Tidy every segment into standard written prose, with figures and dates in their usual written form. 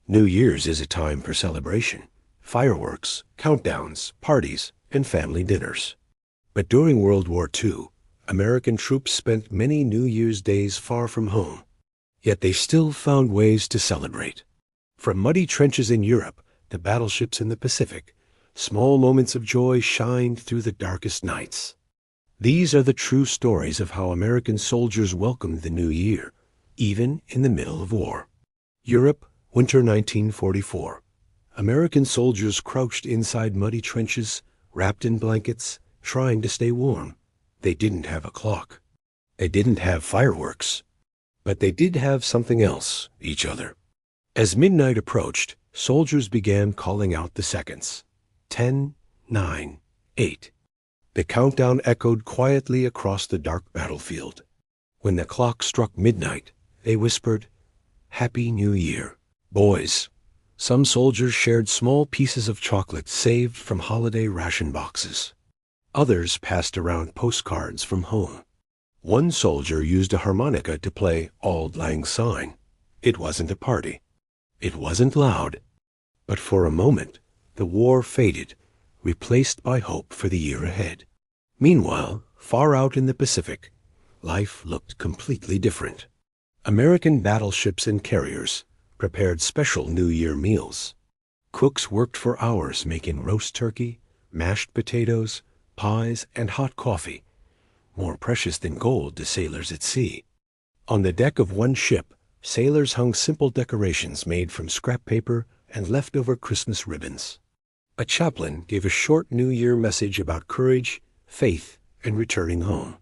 New Year's is a time for celebration, fireworks, countdowns, parties, and family dinners. But during World War II, American troops spent many New Year's days far from home. Yet they still found ways to celebrate. From muddy trenches in Europe to battleships in the Pacific, small moments of joy shined through the darkest nights. These are the true stories of how American soldiers welcomed the new year, even in the middle of war. Europe, winter 1944. American soldiers crouched inside muddy trenches, wrapped in blankets, trying to stay warm. They didn't have a clock. They didn't have fireworks. But they did have something else, each other. As midnight approached, soldiers began calling out the seconds. 10, 9, 8. The countdown echoed quietly across the dark battlefield. When the clock struck midnight, they whispered, "Happy New Year, boys." Some soldiers shared small pieces of chocolate saved from holiday ration boxes. Others passed around postcards from home. One soldier used a harmonica to play Auld Lang Syne. It wasn't a party. It wasn't loud. But for a moment, the war faded, replaced by hope for the year ahead. Meanwhile, far out in the Pacific, life looked completely different. American battleships and carriers prepared special New Year meals. Cooks worked for hours making roast turkey, mashed potatoes, pies, and hot coffee, more precious than gold to sailors at sea. On the deck of one ship, sailors hung simple decorations made from scrap paper and leftover Christmas ribbons. A chaplain gave a short New Year message about courage, faith, and returning home.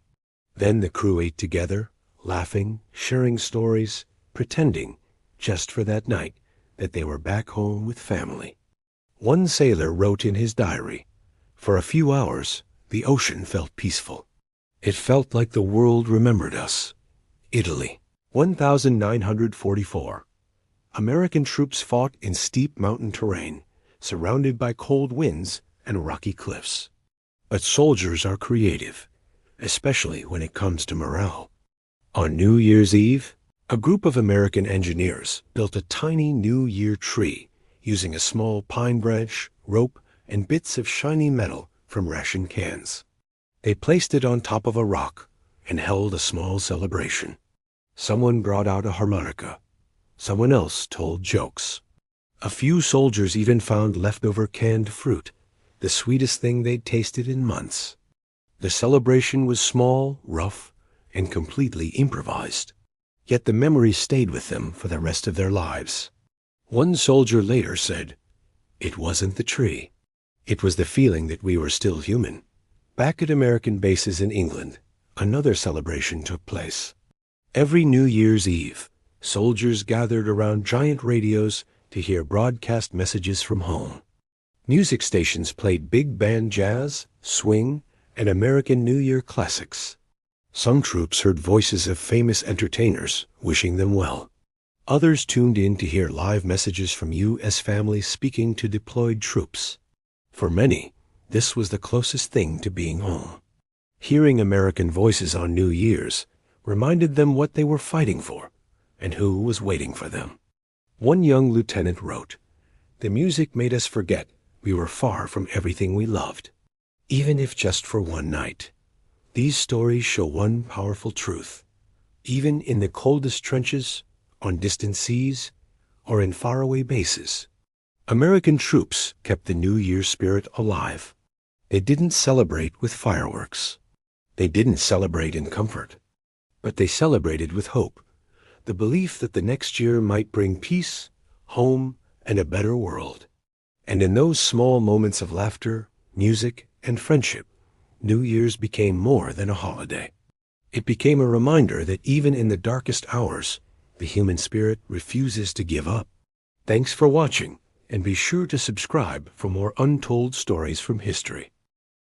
Then the crew ate together, laughing, sharing stories, pretending, just for that night, that they were back home with family. One sailor wrote in his diary, "For a few hours, the ocean felt peaceful. It felt like the world remembered us." Italy, 1944. American troops fought in steep mountain terrain, surrounded by cold winds and rocky cliffs. But soldiers are creative, especially when it comes to morale. On New Year's Eve, a group of American engineers built a tiny New Year tree using a small pine branch, rope, and bits of shiny metal from ration cans. They placed it on top of a rock and held a small celebration. Someone brought out a harmonica. Someone else told jokes. A few soldiers even found leftover canned fruit, the sweetest thing they'd tasted in months. The celebration was small, rough, and completely improvised. Yet the memory stayed with them for the rest of their lives. One soldier later said, "It wasn't the tree. It was the feeling that we were still human." Back at American bases in England, another celebration took place. Every New Year's Eve, soldiers gathered around giant radios to hear broadcast messages from home. Music stations played big band jazz, swing, and American New Year classics. Some troops heard voices of famous entertainers wishing them well. Others tuned in to hear live messages from U.S. families speaking to deployed troops. For many, this was the closest thing to being home. Hearing American voices on New Year's reminded them what they were fighting for and who was waiting for them. One young lieutenant wrote, "The music made us forget we were far from everything we loved, even if just for one night." These stories show one powerful truth. Even in the coldest trenches, on distant seas, or in faraway bases, American troops kept the New Year spirit alive. They didn't celebrate with fireworks. They didn't celebrate in comfort. But they celebrated with hope, the belief that the next year might bring peace, home, and a better world. And in those small moments of laughter, music, and friendship, New Year's became more than a holiday. It became a reminder that even in the darkest hours, the human spirit refuses to give up. Thanks for watching, and be sure to subscribe for more untold stories from history.